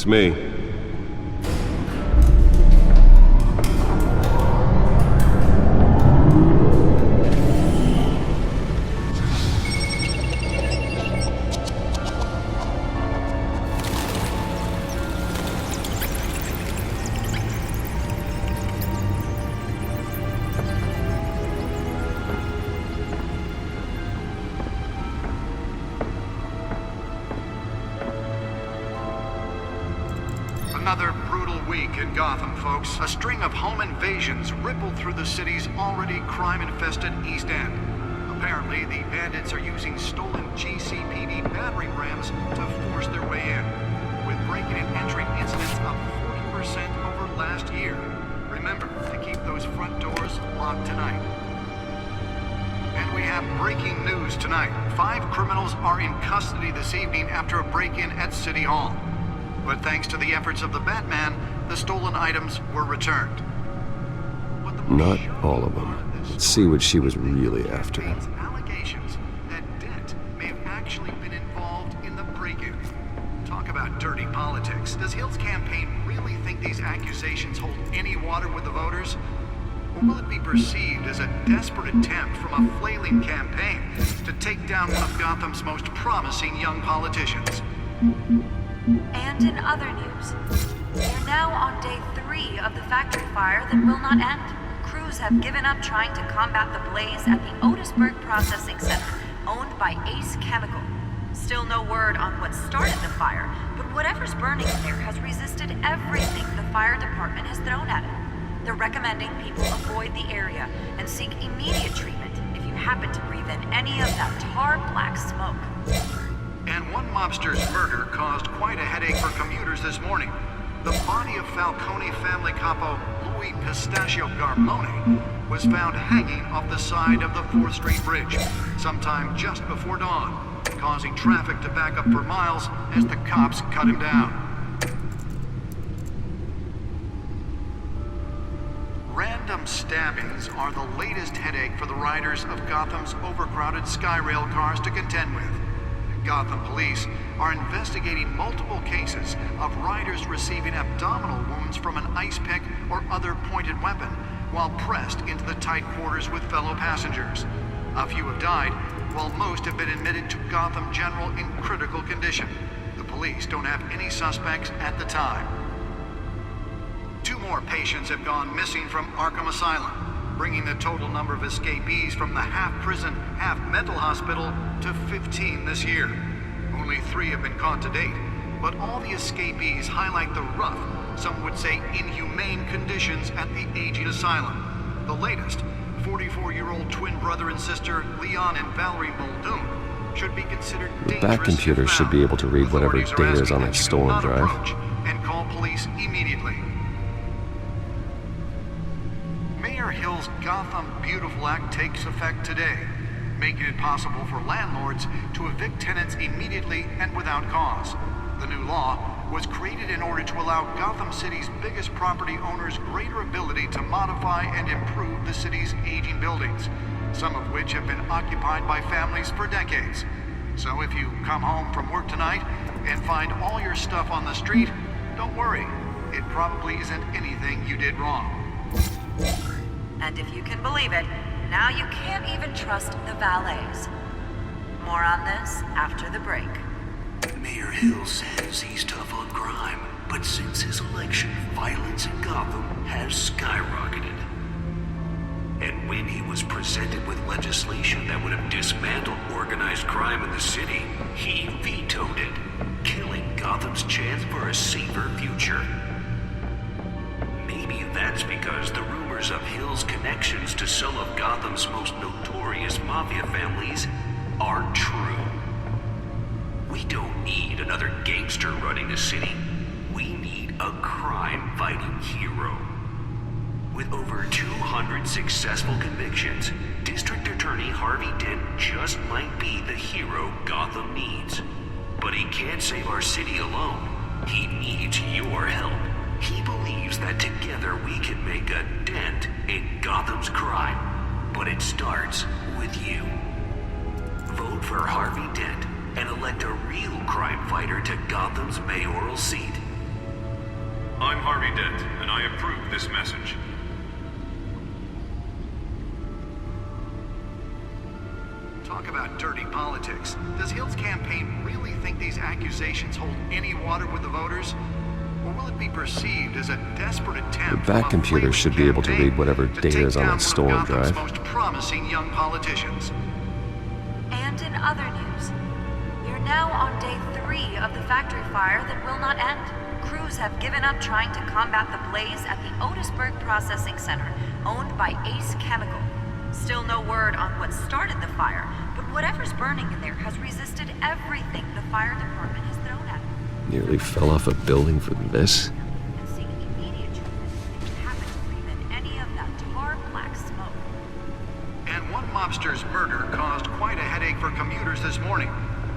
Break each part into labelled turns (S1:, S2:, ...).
S1: It's me.
S2: Another brutal week in Gotham, folks. A string of home invasions rippled through the city's already crime-infested East End. Apparently, the bandits are using stolen GCPD battering rams to force their way in, with break-in and entry incidents up 40% over last year. Remember to keep those front doors locked tonight. And we have breaking news tonight. 5 criminals are in custody this evening after a break-in at City Hall. But thanks to the efforts of the Batman, the stolen items were returned.
S1: Not all of them. Let's see what she was really after.
S2: Allegations that Dent may have actually been involved in the break-in. Talk about dirty politics. Does Hill's campaign really think these accusations hold any water with the voters? Or will it be perceived as a desperate attempt from a flailing campaign to take down one of Gotham's most promising young politicians?
S3: And in other news, we're now on day 3 of the factory fire that will not end. Crews have given up trying to combat the blaze at the Otisburg Processing Center, owned by Ace Chemical. Still no word on what started the fire, but whatever's burning there has resisted everything the fire department has thrown at it. They're recommending people avoid the area and seek immediate treatment if you happen to breathe in any of that tar-black smoke.
S2: And one mobster's murder caused quite a headache for commuters this morning. The body of Falcone family capo Louis Pistachio Garbone was found hanging off the side of the 4th Street Bridge sometime just before dawn, causing traffic to back up for miles as the cops cut him down. Random stabbings are the latest headache for the riders of Gotham's overcrowded Skyrail cars to contend with. Gotham police are investigating multiple cases of riders receiving abdominal wounds from an ice pick or other pointed weapon while pressed into the tight quarters with fellow passengers. A few have died, while most have been admitted to Gotham General in critical condition. The police don't have any suspects at the time. 2 more patients have gone missing from Arkham Asylum, bringing the total number of escapees from the half-prison, half-mental hospital to 15 this year. Only 3 have been caught to date, but all the escapees highlight the rough, some would say inhumane conditions at the aging asylum. The latest, 44-year-old twin brother and sister Leon and Valerie Muldoon, should be considered dangerous.
S1: The Bat computer should be able to read whatever data is on that stolen drive.
S2: And call police immediately. Mayor Hill's Gotham Beautiful Act takes effect today, making it possible for landlords to evict tenants immediately and without cause. The new law was created in order to allow Gotham City's biggest property owners greater ability to modify and improve the city's aging buildings, some of which have been occupied by families for decades. So if you come home from work tonight and find all your stuff on the street, don't worry. It probably isn't anything you did wrong.
S3: And if you can believe it, now you can't even trust the valets. More on this after the break.
S4: Mayor Hill says he's tough on crime, but since his election, violence in Gotham has skyrocketed. And when he was presented with legislation that would have dismantled organized crime in the city, he vetoed it, killing Gotham's chance for a safer future. Maybe that's because the rumors of Hill's connections to some of Gotham's most notorious mafia families are true. We don't need another gangster running the city. We need a crime-fighting hero. With over 200 successful convictions, District Attorney Harvey Dent just might be the hero Gotham needs. But he can't save our city alone. He needs your help. He believes that together we can make a dent in Gotham's crime. But it starts with you. Vote for Harvey Dent and elect a real crime fighter to Gotham's mayoral seat.
S5: I'm Harvey Dent, and I approve this message.
S2: Talk about dirty politics. Does Hill's campaign really think these accusations hold any water with the voters? Or will it be perceived as a desperate attempt
S1: That
S2: from a
S1: computer
S2: fledgling
S1: should be able to read whatever
S2: campaign
S1: data
S2: take
S1: is on
S2: down
S1: that
S2: one of
S1: storm
S2: Gotham's
S1: drive?
S2: most promising young politicians?
S3: And in other news, you're now on day 3 of the factory fire that will not end. Crews have given up trying to combat the blaze at the Otisburg Processing Center, owned by Ace Chemical. Still no word on what started the fire, but whatever's burning in there has resisted everything the fire department has thrown at it.
S1: Nearly fell off a building for this?
S3: And seeing immediate treatment, it would happen to breathe in any of that tar black smoke.
S2: And one mobster's murder caused quite a headache for commuters this morning.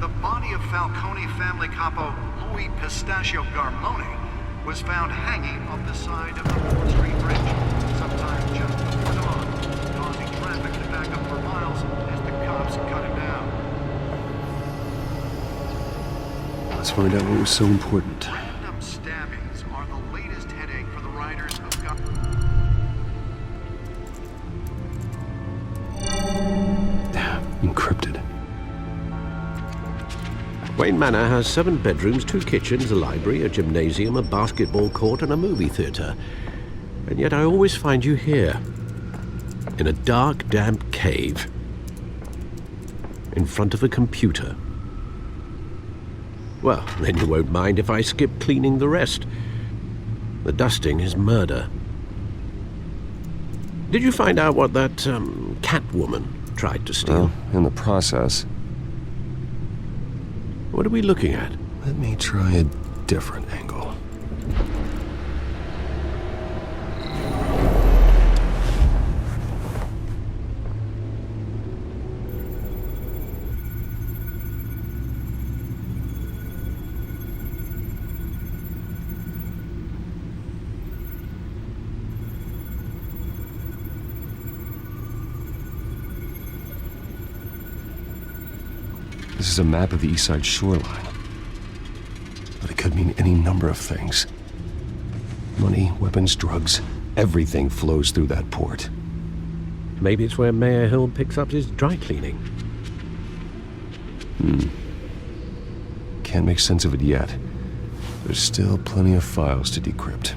S2: The body of Falcone family capo Louis Pistachio Garmone was found hanging off the side of the 4th Street Bridge, sometime just before dawn, causing traffic to back up for miles as the cops cut him down.
S1: Let's find out what was so important.
S2: Random stabbings are the latest headache for the riders of Gotham.
S1: Encrypted.
S6: Wayne Manor has 7 bedrooms, 2 kitchens, a library, a gymnasium, a basketball court, and a movie theatre. And yet I always find you here, in a dark, damp cave, in front of a computer. Well, then you won't mind if I skip cleaning the rest. The dusting is murder. Did you find out what that, Catwoman tried to steal?
S1: Well, in the process.
S6: What are we looking at?
S1: Let me try a different angle. This is a map of the East Side shoreline. But it could mean any number of things. Money, weapons, drugs, everything flows through that port.
S6: Maybe it's where Mayor Hill picks up his dry cleaning.
S1: Can't make sense of it yet. There's still plenty of files to decrypt.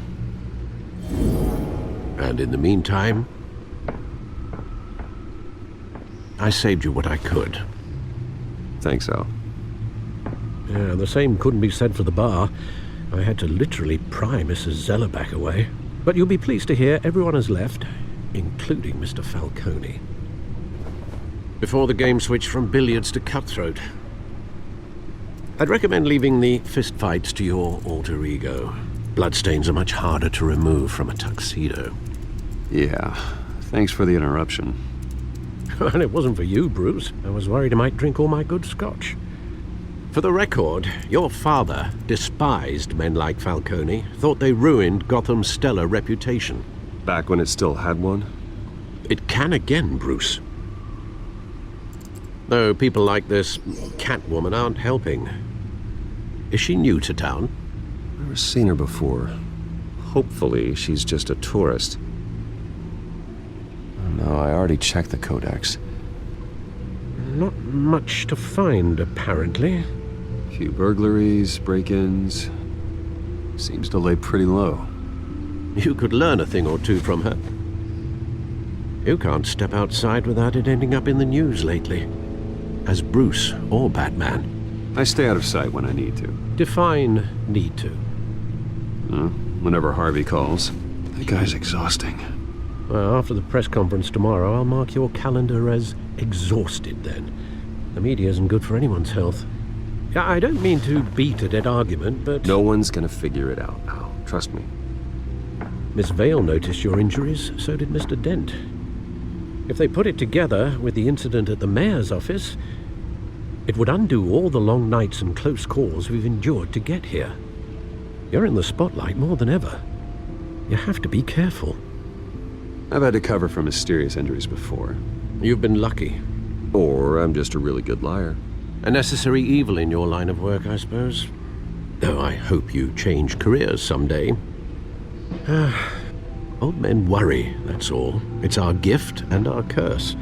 S6: And in the meantime, I saved you what I could.
S1: Thanks, Al.
S6: Yeah, the same couldn't be said for the bar. I had to literally pry Mrs. Zellerback away. But you'll be pleased to hear everyone has left, including Mr. Falcone. Before the game switched from billiards to cutthroat. I'd recommend leaving the fistfights to your alter ego. Bloodstains are much harder to remove from a tuxedo.
S1: Yeah, thanks for the interruption.
S6: And it wasn't for you, Bruce. I was worried I might drink all my good scotch. For the record, your father despised men like Falcone, thought they ruined Gotham's stellar reputation.
S1: Back when it still had one?
S6: It can again, Bruce. Though people like this Catwoman aren't helping. Is she new to town?
S1: Never seen her before. Hopefully, she's just a tourist. No, I already checked the codex.
S6: Not much to find, apparently.
S1: Few burglaries, break-ins. Seems to lay pretty low.
S6: You could learn a thing or two from her. You can't step outside without it ending up in the news lately. As Bruce or Batman.
S1: I stay out of sight when I need to.
S6: Define need to.
S1: Whenever Harvey calls. That guy's exhausting.
S6: Well, after the press conference tomorrow, I'll mark your calendar as exhausted then. The media isn't good for anyone's health. I don't mean to beat a dead argument, but...
S1: No one's gonna figure it out, Al. Trust me.
S6: Miss Vale noticed your injuries, so did Mr. Dent. If they put it together with the incident at the mayor's office, it would undo all the long nights and close calls we've endured to get here. You're in the spotlight more than ever. You have to be careful.
S1: I've had to cover for mysterious injuries before.
S6: You've been lucky.
S1: Or I'm just a really good liar.
S6: A necessary evil in your line of work, I suppose. Though I hope you change careers someday. Old men worry, that's all. It's our gift and our curse.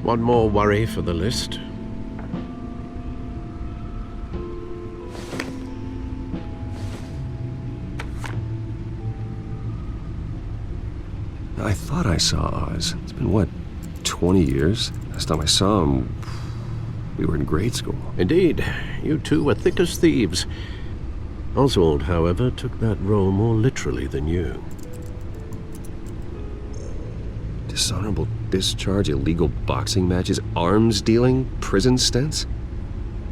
S6: One more worry for the list.
S1: I thought I saw Oz. It's been, what, 20 years? Last time I saw him, we were in grade school.
S6: Indeed, you two were thick as thieves. Oswald, however, took that role more literally than you.
S1: Dishonorable discharge, illegal boxing matches, arms dealing, prison stints?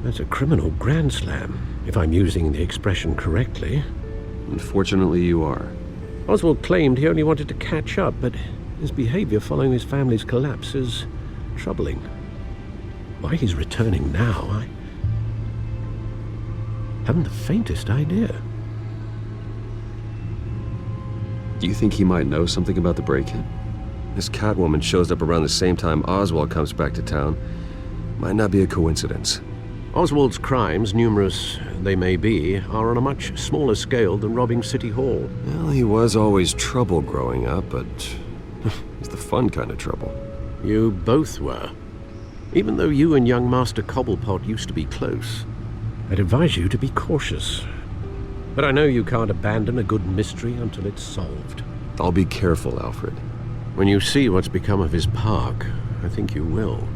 S6: That's a criminal grand slam, if I'm using the expression correctly.
S1: Unfortunately, you are.
S6: Oswald claimed he only wanted to catch up, but his behavior following his family's collapse is troubling. Why he's returning now, I haven't the faintest idea.
S1: Do you think he might know something about the break-in? This Catwoman shows up around the same time Oswald comes back to town. Might not be a coincidence.
S6: Oswald's crimes, numerous they may be, are on a much smaller scale than robbing City Hall.
S1: Well, he was always trouble growing up, but it's the fun kind of trouble.
S6: You both were. Even though you and young Master Cobblepot used to be close. I'd advise you to be cautious. But I know you can't abandon a good mystery until it's solved.
S1: I'll be careful, Alfred.
S6: When you see what's become of his park, I think you will.